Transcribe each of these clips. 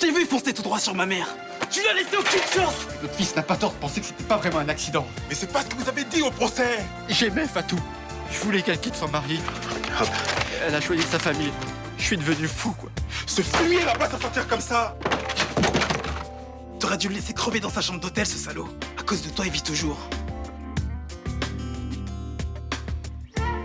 t'ai vu foncer tout droit sur ma mère. Tu lui as laissé aucune chance. Notre fils n'a pas tort de penser que c'était pas vraiment un accident. Mais c'est pas ce que vous avez dit au procès. J'aimais Fatou. Je voulais qu'elle quitte son mari. Elle a choisi sa famille. Je suis devenu fou, quoi. Ce fumier va pas s'en sortir comme ça. T'aurais dû le laisser crever dans sa chambre d'hôtel, ce salaud. À cause de toi, il vit toujours.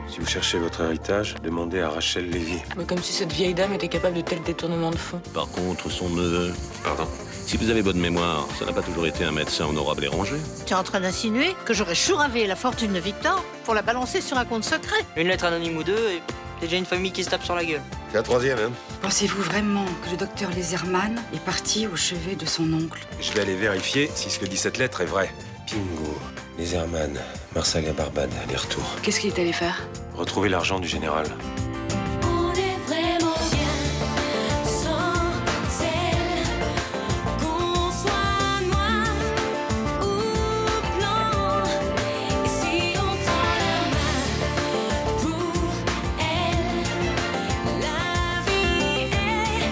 Si vous cherchez votre héritage, demandez à Rachel Lévy. Mais comme si cette vieille dame était capable de tels détournements de fonds. Par contre, son neveu... Pardon? Si vous avez bonne mémoire, ça n'a pas toujours été un médecin honorable et rangé. Tu es en train d'insinuer que j'aurais chouravé la fortune de Victor pour la balancer sur un compte secret? Une lettre anonyme ou deux, et c'est déjà une famille qui se tape sur la gueule. C'est la troisième, hein? Pensez-vous vraiment que le docteur Laserman est parti au chevet de son oncle? Je vais aller vérifier si ce que dit cette lettre est vrai. Pingo, les Herman, Marseille à Barbade, aller-retour. Qu'est-ce qu'il est allé faire? Retrouver l'argent du général. On est vraiment bien sans elle. Qu'on soit noir ou blanc. Et si on tend la main pour elle, la vie est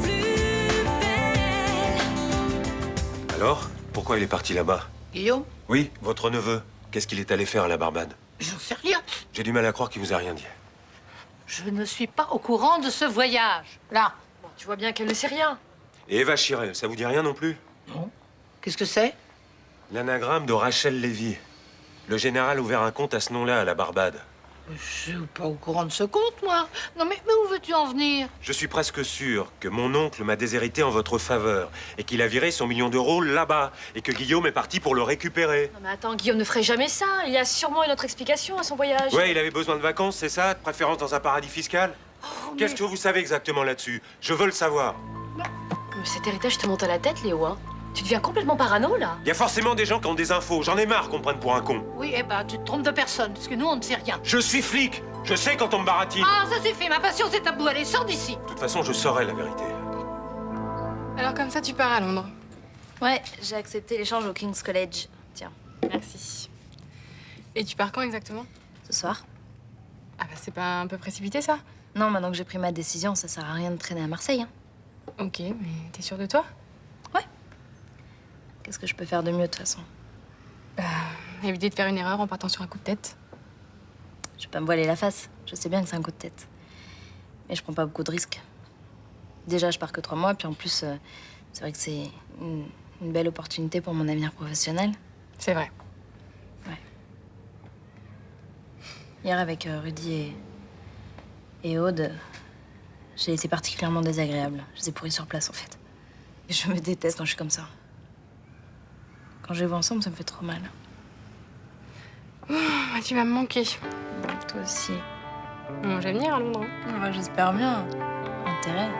plus belle. Alors? Pourquoi il est parti là-bas? Guillaume? Oui, votre neveu. Qu'est-ce qu'il est allé faire à la Barbade? J'en sais rien. J'ai du mal à croire qu'il vous a rien dit. Je ne suis pas au courant de ce voyage. Là. Bon, tu vois bien qu'elle ne sait rien. Et Eva Chirel, ça vous dit rien non plus? Non. Qu'est-ce que c'est? L'anagramme de Rachel Lévy. Le général a ouvert un compte à ce nom-là à la Barbade. Je suis pas au courant de ce compte, moi. Non, mais où veux-tu en venir? Je suis presque sûr que mon oncle m'a déshérité en votre faveur et qu'il a viré son million d'euros là-bas et que Guillaume est parti pour le récupérer. Non mais attends, Guillaume ne ferait jamais ça. Il y a sûrement une autre explication à son voyage. Ouais, il avait besoin de vacances, c'est ça? De préférence dans un paradis fiscal? Qu'est-ce que vous savez exactement là-dessus? Je veux le savoir. Mais cet héritage te monte à la tête, Léo, hein. Tu deviens complètement parano, là. Il y a forcément des gens qui ont des infos. J'en ai marre qu'on me prenne pour un con. Oui, eh ben, tu te trompes de personne, parce que nous, on ne sait rien. Je suis flic. Je sais quand on me baratine. Ah, ça suffit, ma patience est à bout. Allez, sors d'ici. De toute façon, je saurai la vérité. Alors comme ça, tu pars à Londres. Ouais, j'ai accepté l'échange au King's College. Tiens, Merci. Et tu pars quand exactement? ce soir. Ah bah c'est pas un peu précipité ça? Non, maintenant que j'ai pris ma décision, ça sert à rien de traîner à Marseille, hein. Ok, mais t'es sûre de toi? Qu'est-ce que je peux faire de mieux, de toute façon? Bah, éviter de faire une erreur en partant sur un coup de tête. Je vais pas me voiler la face. Je sais bien que c'est un coup de tête. Mais je prends pas beaucoup de risques. Déjà, je pars que 3 mois, puis en plus, c'est vrai que c'est une belle opportunité pour mon avenir professionnel. C'est vrai. Hier, avec Rudy et Aude, j'ai été particulièrement désagréable. Je les ai pourris sur place, en fait. Et je me déteste quand je suis comme ça. Quand je les vois ensemble, ça me fait trop mal. Bah, tu vas me manquer. Toi aussi. Bon, je vais venir à Londres. Hein. Ouais, j'espère bien. Intérêt.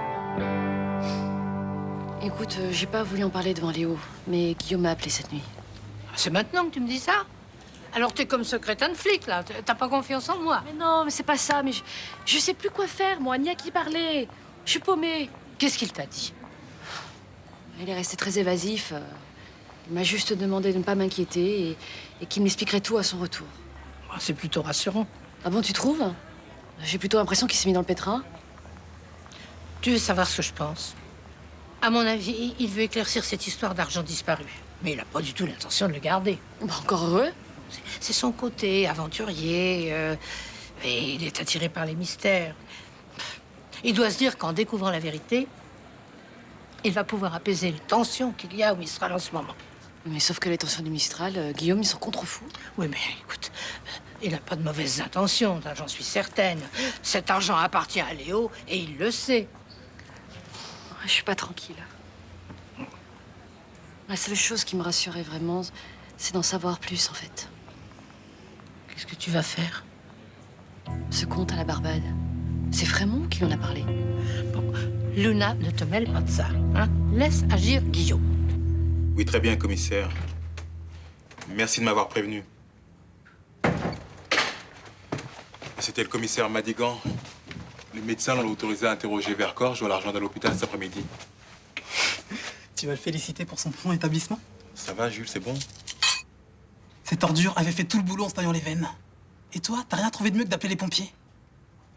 Écoute, j'ai pas voulu en parler devant Léo, mais Guillaume m'a appelé cette nuit. C'est maintenant que tu me dis ça? Alors t'es comme ce crétin de flic, là. T'as pas confiance en moi? Mais non, mais c'est pas ça, mais je sais plus quoi faire, moi, ni à qui parler. Je suis paumée. Qu'est-ce qu'il t'a dit? Il est resté très évasif. Il m'a juste demandé de ne pas m'inquiéter et qu'il m'expliquerait tout à son retour. C'est plutôt rassurant. Ah bon, tu trouves? J'ai plutôt l'impression qu'il s'est mis dans le pétrin. Tu veux savoir ce que je pense? À mon avis, il veut éclaircir cette histoire d'argent disparu. Mais il n'a pas du tout l'intention de le garder. Bah, encore heureux. C'est son côté aventurier. Et il est attiré par les mystères. Il doit se dire qu'en découvrant la vérité, il va pouvoir apaiser les tensions qu'il y a au Mistral en ce moment. Mais sauf que les tensions du Mistral, Guillaume, ils sont contre-fous. Oui, mais écoute, il n'a pas de mauvaises intentions, ça, j'en suis certaine. Cet argent appartient à Léo et il le sait. Je suis pas tranquille. La seule chose qui me rassurait vraiment, c'est d'en savoir plus, en fait. Qu'est-ce que tu vas faire? Ce conte à la Barbade, c'est Frémont qui en a parlé. Bon, Luna, ne te mêle pas de ça, hein? Laisse agir Guillaume. Oui, très bien, commissaire. Merci de m'avoir prévenu. C'était le commissaire Madigan. Les médecins l'ont autorisé à interroger Vercors. Je dois l'argent à l'hôpital cet après-midi. Tu vas le féliciter pour son bon établissement? Ça va, Jules, c'est bon? Cette ordure avait fait tout le boulot en se taillant les veines. Et toi, t'as rien trouvé de mieux que d'appeler les pompiers?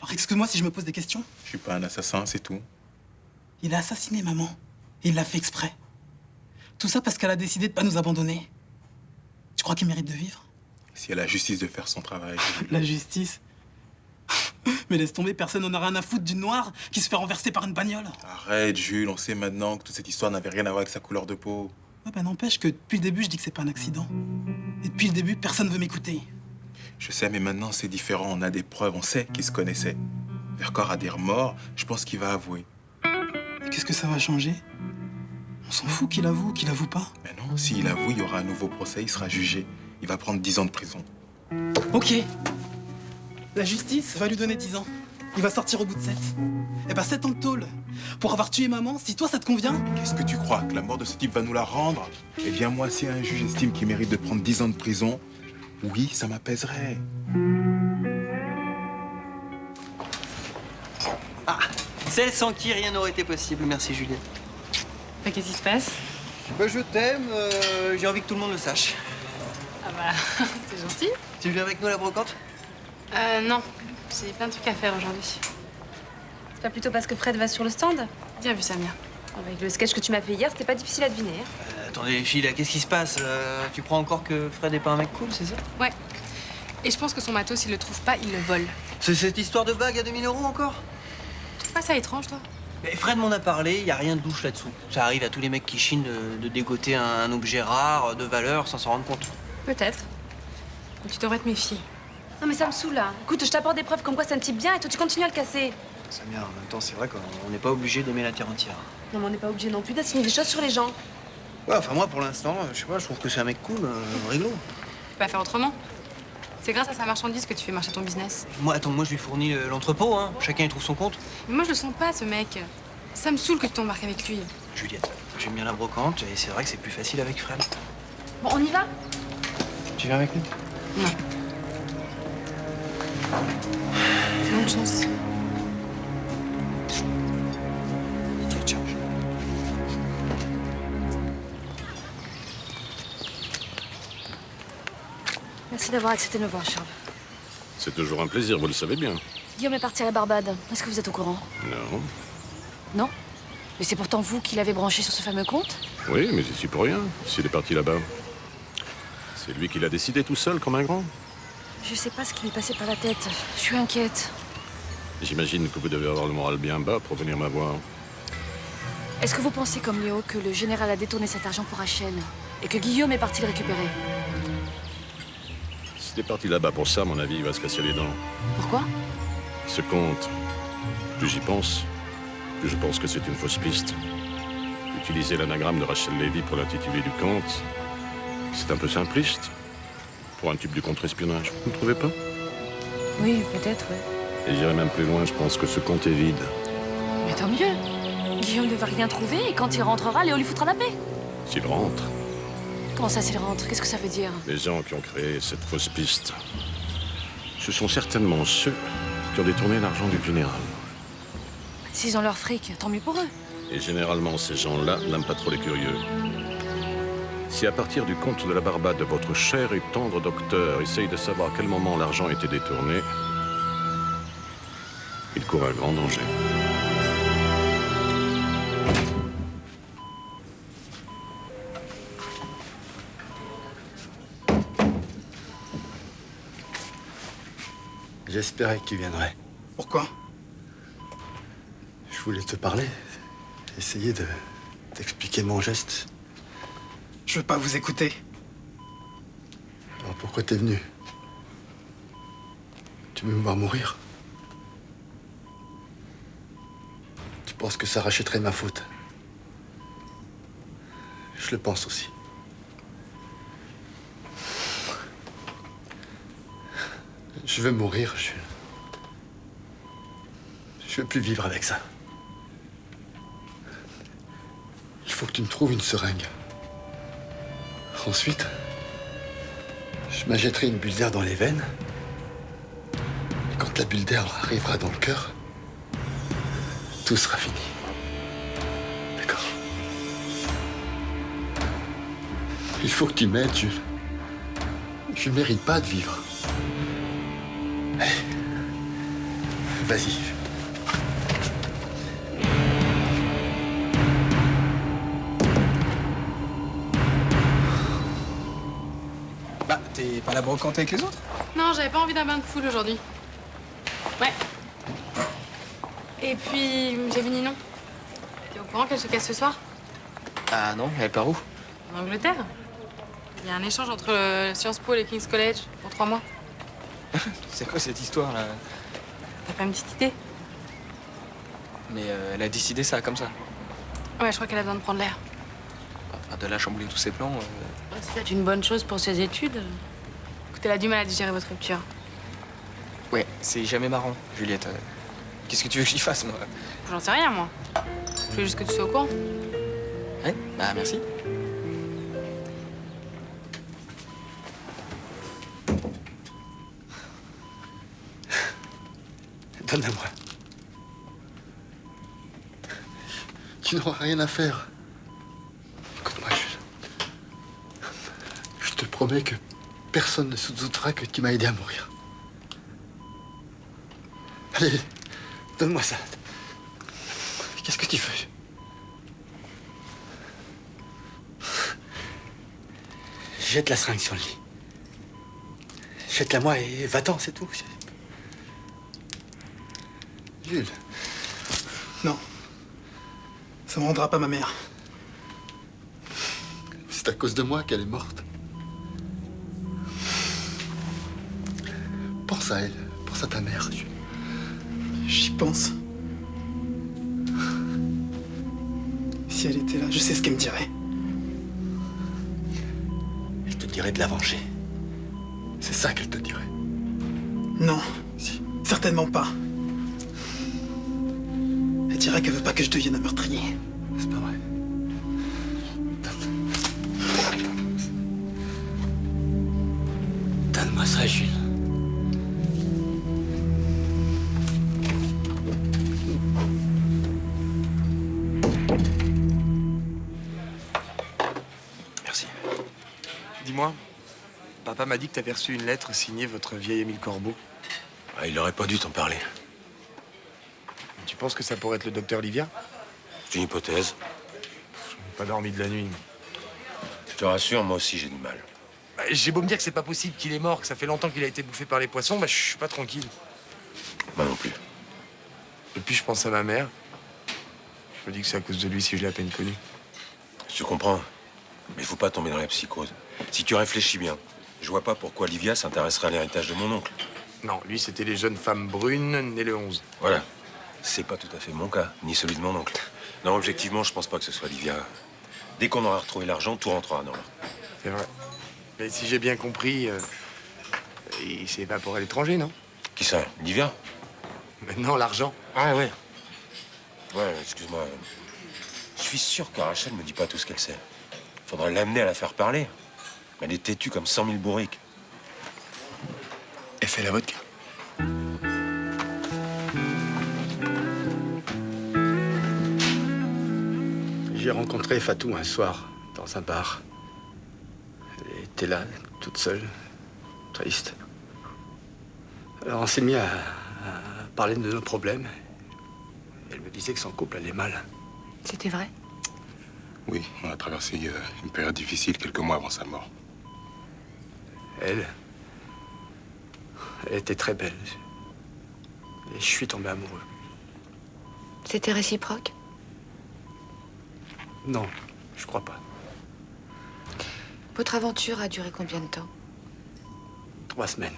Alors excuse-moi si je me pose des questions. Je suis pas un assassin, c'est tout. Il a assassiné maman. Et il l'a fait exprès. Tout ça parce qu'elle a décidé de pas nous abandonner. Tu crois qu'il mérite de vivre? Si elle a la justice de faire son travail. La justice. Mais laisse tomber, personne n'en a rien à foutre d'une noire qui se fait renverser par une bagnole. Arrête, Jules, on sait maintenant que toute cette histoire n'avait rien à voir avec sa couleur de peau. Ouais, bah n'empêche que depuis le début, je dis que c'est pas un accident. Et depuis le début, personne veut m'écouter. Je sais, mais maintenant c'est différent, on a des preuves, on sait qu'ils se connaissaient. Vercors a des remords, je pense qu'il va avouer. Et qu'est-ce que ça va changer? On s'en fout qu'il avoue ou qu'il avoue pas. Mais non, s'il avoue, il y aura un nouveau procès, il sera jugé. Il va prendre 10 ans de prison. Ok. La justice va lui donner 10 ans. Il va sortir au bout de 7. Eh ben 7 ans de tôle. Pour avoir tué maman, si toi ça te convient. Qu'est-ce que tu crois? Que la mort de ce type va nous la rendre? Eh bien moi, si un juge estime qu'il mérite de prendre 10 ans de prison, oui, ça m'apaiserait. Ah, celle sans qui rien n'aurait été possible. Merci Juliette. Qu'est-ce qui se passe? Bah, je t'aime, j'ai envie que tout le monde le sache. Ah bah, c'est gentil. Tu viens avec nous à la brocante? Non, j'ai plein de trucs à faire aujourd'hui. C'est pas plutôt parce que Fred va sur le stand? Bien vu, Samia. Avec le sketch que tu m'as fait hier, c'était pas difficile à deviner. Hein. Attendez les filles, là, qu'est-ce qui se passe? Tu crois encore que Fred est pas un mec cool, c'est ça? Ouais. Et je pense que son matos, s'il le trouve pas, il le vole. C'est cette histoire de bague à 2000 € encore? Tu trouves pas ça étrange, toi? Mais Fred m'en a parlé, y a rien de louche là-dessous. Ça arrive à tous les mecs qui chinent de dégoter un objet rare, de valeur, sans s'en rendre compte. Peut-être. Mais tu devrais te méfier. Non mais ça me saoule là. Écoute, je t'apporte des preuves comme quoi c'est un type bien et toi tu continues à le casser. Samia, en même temps, c'est vrai qu'on n'est pas obligé d'aimer la terre entière. Non mais on n'est pas obligé non plus d'assigner des choses sur les gens. Ouais, enfin moi, pour l'instant, je sais pas, je trouve que c'est un mec cool, réglo. Tu peux pas faire autrement. C'est grâce à sa marchandise que tu fais marcher ton business. Moi, attends, moi je lui fournis l'entrepôt, hein. Chacun y trouve son compte. Mais moi, je le sens pas, ce mec. Ça me saoule que tu t'embarques avec lui. Juliette, j'aime bien la brocante et c'est vrai que c'est plus facile avec Fred. Bon, on y va? Tu viens avec nous? Non. Bonne chance. Ciao. Merci d'avoir accepté de me voir, Charles. C'est toujours un plaisir, vous le savez bien. Guillaume est parti à la Barbade. Est-ce que vous êtes au courant? Non. Non? Mais c'est pourtant vous qui l'avez branché sur ce fameux compte? Oui, mais j'y suis pour rien, s'il est parti là-bas. C'est lui qui l'a décidé tout seul, comme un grand. Je sais pas ce qui lui passait par la tête. Je suis inquiète. J'imagine que vous devez avoir le moral bien bas pour venir m'avoir. Est-ce que vous pensez, comme Léo, que le général a détourné cet argent pour Hachem et que Guillaume est parti le récupérer? S'il est parti là-bas pour ça, à mon avis, il va se casser les dents. Pourquoi? Ce compte, plus j'y pense, plus je pense que c'est une fausse piste. Utiliser l'anagramme de Rachel Levy pour l'intitulé du compte, c'est un peu simpliste. Pour un type du contre-espionnage, vous ne trouvez pas? Oui, peut-être, oui. Et j'irai même plus loin, je pense que ce compte est vide. Mais tant mieux. Guillaume ne va rien trouver et quand il rentrera, Léo lui foutra la paix. S'il rentre, Comment ça, s'il rentre? Qu'est-ce que ça veut dire? les gens qui ont créé cette fausse piste, ce sont certainement ceux qui ont détourné l'argent du général. S'ils ont leur fric, tant mieux pour eux. Et généralement, ces gens-là n'aiment pas trop les curieux. Si à partir du compte de la Barbade, votre cher et tendre docteur essaye de savoir à quel moment l'argent a été détourné, il court un grand danger. J'espérais que tu viendrais. Pourquoi? Je voulais te parler, essayer de t'expliquer mon geste. Je veux pas vous écouter. Alors pourquoi t'es venu? Tu veux me voir mourir? Tu penses que ça rachèterait ma faute? Je le pense aussi. Je veux mourir, je veux plus vivre avec ça. Il faut que tu me trouves une seringue. Ensuite, je m'achèterai une bulle d'air dans les veines. Et quand la bulle d'air arrivera dans le cœur, tout sera fini. D'accord? Il faut que tu m'aides, Jules. Je ne mérite pas de vivre. Allez, vas-y. C'est pas la brocante avec les autres? Non, j'avais pas envie d'un bain de foule aujourd'hui. Ouais. Et puis, j'ai vu Ninon. T'es au courant qu'elle se casse ce soir? Ah non, elle part où? En Angleterre. Il y a un échange entre le Sciences Po et le King's College pour 3 mois. C'est quoi cette histoire là? T'as pas une petite idée? Mais elle a décidé ça comme ça. Ouais, je crois qu'elle a besoin de prendre l'air. Enfin, de la chambouler tous ses plans. C'est peut-être une bonne chose pour ses études. Écoute, elle a du mal à digérer votre rupture. Ouais, c'est jamais marrant, Juliette. Qu'est-ce que tu veux que j'y fasse, moi? J'en sais rien, moi. Je veux juste que tu sois au courant. Ouais, bah merci. Donne-la-moi. Tu n'auras rien à faire. Écoute-moi, je te promets que personne ne se doutera que tu m'as aidé à mourir. Allez, donne-moi ça. Qu'est-ce que tu fais? Jette la seringue sur le lit. Jette-la moi et va-t'en, c'est tout. Jules. Non. Ça me rendra pas ma mère. C'est à cause de moi qu'elle est morte. Pense à elle. Pense à ta mère, Jules. J'y pense. Si elle était là, je sais ce qu'elle me dirait. Elle te dirait de la venger. C'est ça qu'elle te dirait. Non. Certainement pas. Elle dirait qu'elle veut pas que je devienne un meurtrier. C'est pas vrai. Donne-moi ça, Jules. Merci. Dis-moi, papa m'a dit que t'avais reçu une lettre signée votre vieil Émile Corbeau. Ah, il aurait pas dû t'en parler. Tu penses que ça pourrait être le docteur Livia? C'est une hypothèse. Je n'ai pas dormi de la nuit. Je te rassure, moi aussi j'ai du mal. Bah, j'ai beau me dire que c'est pas possible qu'il est mort, que ça fait longtemps qu'il a été bouffé par les poissons, bah je suis pas tranquille. Moi non plus. Et puis je pense à ma mère. Je me dis que c'est à cause de lui si je l'ai à peine connu. Je comprends. Mais il faut pas tomber dans la psychose. Si tu réfléchis bien, je vois pas pourquoi Livia s'intéresserait à l'héritage de mon oncle. Non, lui c'était les jeunes femmes brunes nées le 11. Voilà. C'est pas tout à fait mon cas, ni celui de mon oncle. Non, objectivement, je pense pas que ce soit Livia. Dès qu'on aura retrouvé l'argent, tout rentrera dans l'ordre. C'est vrai. Mais si j'ai bien compris, il s'est évaporé à l'étranger, non? Qui ça? Livia? Maintenant, l'argent. Ah ouais. Ouais, excuse-moi. Je suis sûr que Rachel me dit pas tout ce qu'elle sait. Faudrait l'amener à la faire parler. Elle est têtue comme 100 000 bourriques. Et fais la vodka. J'ai rencontré Fatou un soir, dans un bar. Elle était là, toute seule, triste. Alors on s'est mis à parler de nos problèmes. Elle me disait que son couple allait mal. C'était vrai? Oui, on a traversé une période difficile quelques mois avant sa mort. Elle était très belle. Et je suis tombé amoureux. C'était réciproque? Non, je crois pas. Votre aventure a duré combien de temps? 3 semaines.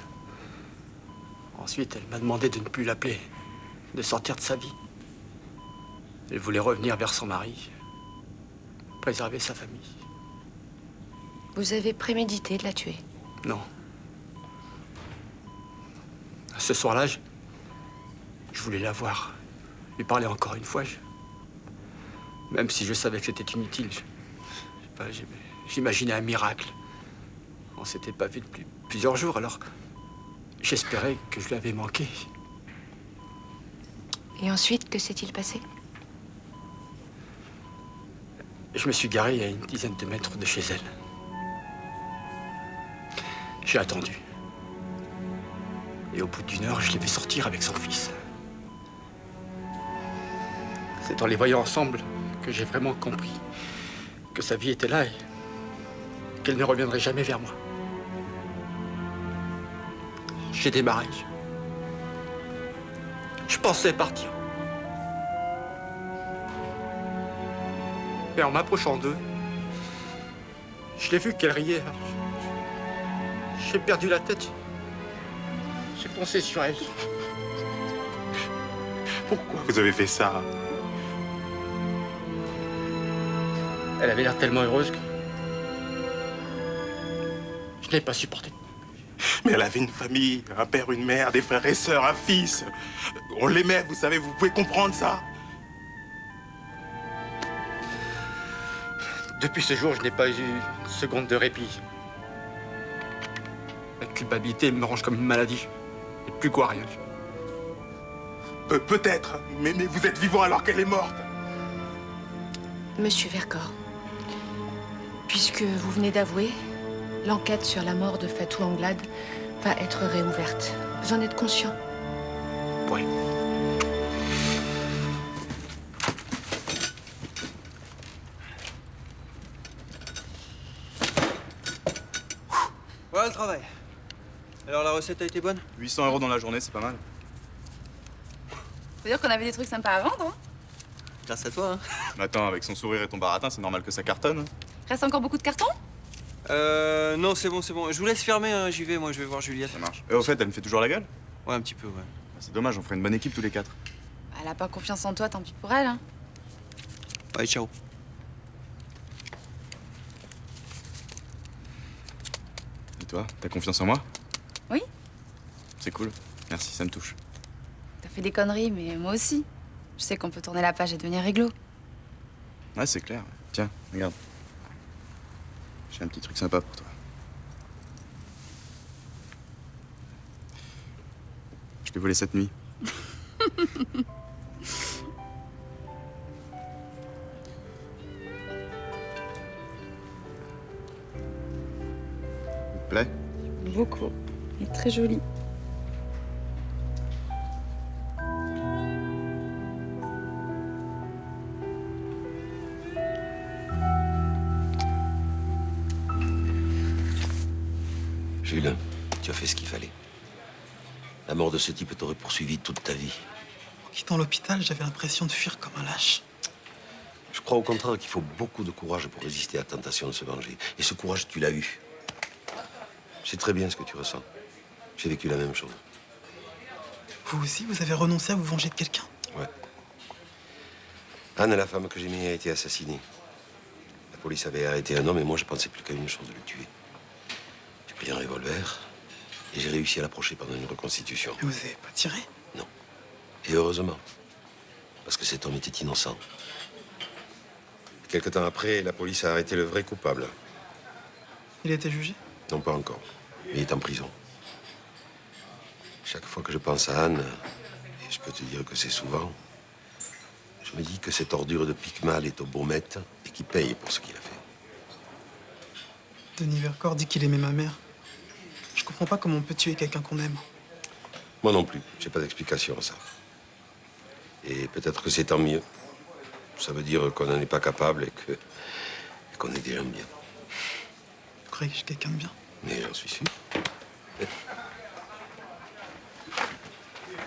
Ensuite, elle m'a demandé de ne plus l'appeler, de sortir de sa vie. Elle voulait revenir vers son mari, préserver sa famille. Vous avez prémédité de la tuer? Non. Ce soir-là, je voulais la voir, lui parler encore une fois. Même si je savais que c'était inutile, j'imaginais un miracle. On s'était pas vu depuis plusieurs jours, alors j'espérais que je lui avais manqué. Et ensuite, que s'est-il passé? Je me suis garé à une dizaine de mètres de chez elle. J'ai attendu. Et au bout d'1 heure, je l'ai vu sortir avec son fils. C'est en les voyant ensemble que j'ai vraiment compris que sa vie était là et qu'elle ne reviendrait jamais vers moi. J'étais barré. Je pensais partir. Et en m'approchant d'eux, je l'ai vu qu'elle riait. J'ai perdu la tête. J'ai foncé sur elle. Pourquoi vous avez fait ça? Elle avait l'air tellement heureuse que je n'ai pas supporté. Mais elle avait une famille, un père, une mère, des frères et sœurs, un fils. On l'aimait, vous savez, vous pouvez comprendre ça? Depuis ce jour, je n'ai pas eu une seconde de répit. La culpabilité me ronge comme une maladie. Et plus quoi, rien. Peut-être, mais vous êtes vivant alors qu'elle est morte. Monsieur Vercors, puisque vous venez d'avouer, l'enquête sur la mort de Fatou Anglade va être réouverte. Vous en êtes conscient? Oui. Voilà le travail. Alors la recette a été bonne? 800 € dans la journée, c'est pas mal. Faut dire qu'on avait des trucs sympas à vendre, hein. Grâce à toi, hein. Mais attends, avec son sourire et ton baratin, c'est normal que ça cartonne. Reste encore beaucoup de cartons? Non, c'est bon, c'est bon. Je vous laisse fermer, hein. J'y vais, moi, je vais voir Juliette. Ça marche. Et au fait, elle me fait toujours la gueule? Ouais, un petit peu, ouais. C'est dommage, on ferait une bonne équipe tous les quatre. Elle a pas confiance en toi, tant pis pour elle, hein. Allez, ciao. Et toi, t'as confiance en moi? Oui. C'est cool. Merci, ça me touche. T'as fait des conneries, mais moi aussi. Je sais qu'on peut tourner la page et devenir réglo. Ouais, c'est clair. Tiens, regarde. J'ai un petit truc sympa pour toi. Je l'ai volé cette nuit. Il te plaît? Beaucoup. Il est très joli. Jules, tu as fait ce qu'il fallait. La mort de ce type t'aurait poursuivi toute ta vie. En quittant l'hôpital, j'avais l'impression de fuir comme un lâche. Je crois au contraire qu'il faut beaucoup de courage pour résister à la tentation de se venger. Et ce courage, tu l'as eu. Je sais très bien ce que tu ressens. J'ai vécu la même chose. Vous aussi, vous avez renoncé à vous venger de quelqu'un? Ouais. Anne, la femme que j'aimais, a été assassinée. La police avait arrêté un homme et moi, je pensais plus qu'à une chose, de le tuer. J'ai pris un revolver et j'ai réussi à l'approcher pendant une reconstitution. Mais vous avez pas tiré? Non. Et heureusement. Parce que cet homme était innocent. Quelque temps après, la police a arrêté le vrai coupable. Il a été jugé? Non, pas encore. Il est en prison. Chaque fois que je pense à Anne, et je peux te dire que c'est souvent, je me dis que cette ordure de pique-mal est au Baumette et qu'il paye pour ce qu'il a fait. Denis Vercors dit qu'il aimait ma mère. Je comprends pas comment on peut tuer quelqu'un qu'on aime. Moi non plus. J'ai pas d'explication à ça. Et peut-être que c'est tant mieux. Ça veut dire qu'on n'en est pas capable et qu'on est des gens bien. Vous croyez que je suis quelqu'un de bien? Mais j'en suis sûr.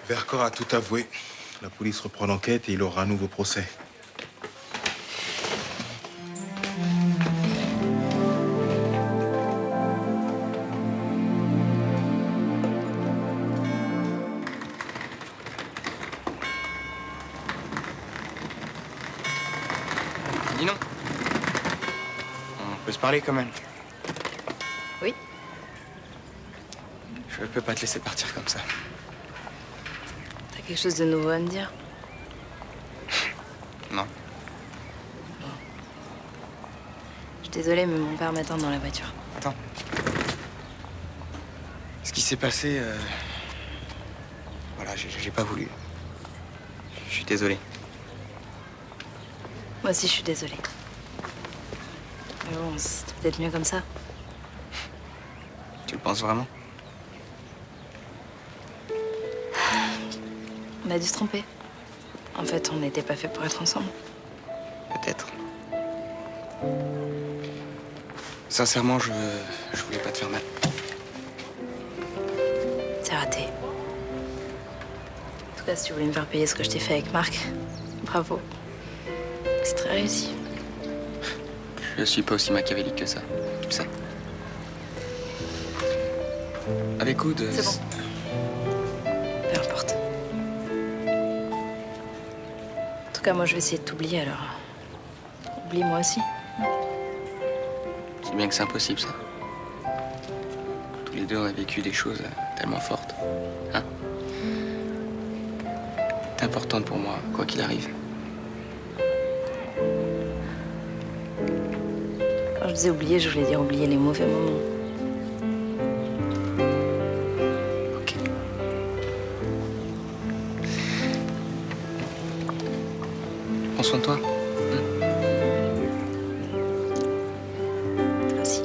Vercors a tout avoué. La police reprend l'enquête et il aura un nouveau procès. Dis non. On peut se parler quand même. Oui. Je peux pas te laisser partir comme ça. T'as quelque chose de nouveau à me dire? Non. Je suis désolée, mais mon père m'attend dans la voiture. Attends. Ce qui s'est passé, voilà, j'ai pas voulu. Je suis désolé. Moi aussi, je suis désolée. Mais bon, c'était peut-être mieux comme ça. Tu le penses vraiment? On a dû se tromper. En fait, on n'était pas fait pour être ensemble. Peut-être. Sincèrement, je voulais pas te faire mal. C'est raté. En tout cas, si tu voulais me faire payer ce que je t'ai fait avec Marc, bravo. C'est très réussi. Je suis pas aussi machiavélique que ça, tu sais. Avec Oud... C'est bon. Peu importe. En tout cas, moi, je vais essayer de t'oublier, alors... Oublie-moi aussi. C'est bien que c'est impossible, ça. Tous les deux, on a vécu des choses tellement fortes. Hein? T'es importante pour moi, quoi qu'il arrive. Quand je disais oublier, je voulais dire oublier les mauvais moments. Ok. Prends soin de toi. Toi aussi.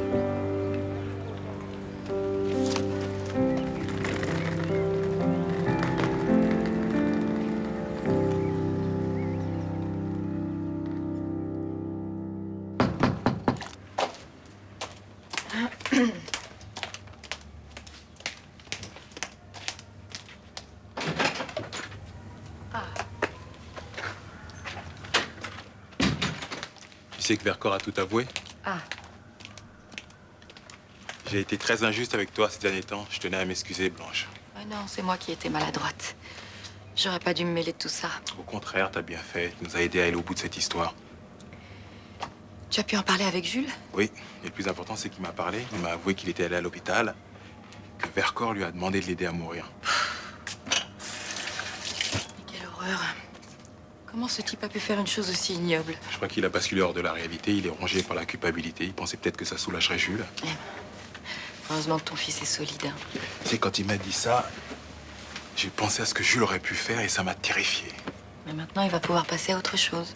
Tu sais que Vercors a tout avoué? Ah. J'ai été très injuste avec toi ces derniers temps. Je tenais à m'excuser, Blanche. Ah non, c'est moi qui étais maladroite. J'aurais pas dû me mêler de tout ça. Au contraire, t'as bien fait. Tu nous as aidés à aller au bout de cette histoire. Tu as pu en parler avec Jules? Oui, et le plus important, c'est qu'il m'a parlé. Il m'a avoué qu'il était allé à l'hôpital, que Vercors lui a demandé de l'aider à mourir. Mais quelle horreur. Comment ce type a pu faire une chose aussi ignoble? Je crois qu'il a basculé hors de la réalité. Il est rongé par la culpabilité. Il pensait peut-être que ça soulagerait Jules. Heureusement que ton fils est solide. Hein. C'est quand il m'a dit ça, j'ai pensé à ce que Jules aurait pu faire et ça m'a terrifié. Mais maintenant, il va pouvoir passer à autre chose.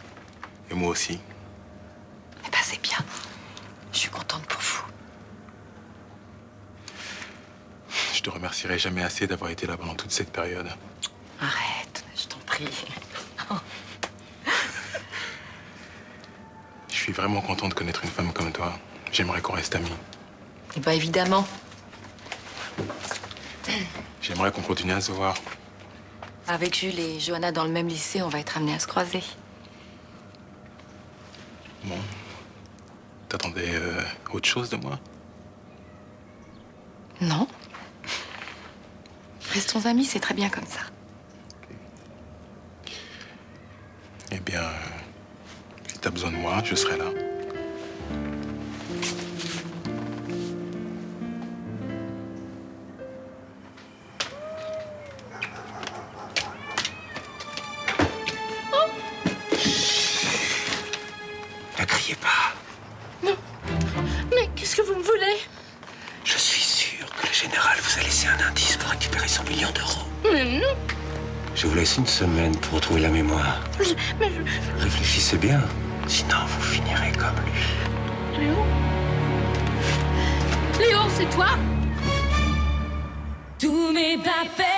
Et moi aussi. Eh ben, c'est bien. Je suis contente pour vous. Je te remercierai jamais assez d'avoir été là pendant toute cette période. Arrête, je t'en prie. Je suis vraiment content de connaître une femme comme toi. J'aimerais qu'on reste amis. Eh ben, évidemment. J'aimerais qu'on continue à se voir. Avec Jules et Johanna dans le même lycée, on va être amenés à se croiser. Bon. T'attendais autre chose de moi? Non. Restons amis, c'est très bien comme ça. Eh bien, si t'as besoin de moi, je serai là. Ne criez pas. Non. Mais qu'est-ce que vous me voulez? Je suis sûr que le général vous a laissé un indice pour récupérer 100 millions d'euros. Mais non. Je vous laisse une semaine pour retrouver la mémoire. Mais Réfléchissez bien, sinon vous finirez comme lui. Léo? Léo, c'est toi? Tous mes papels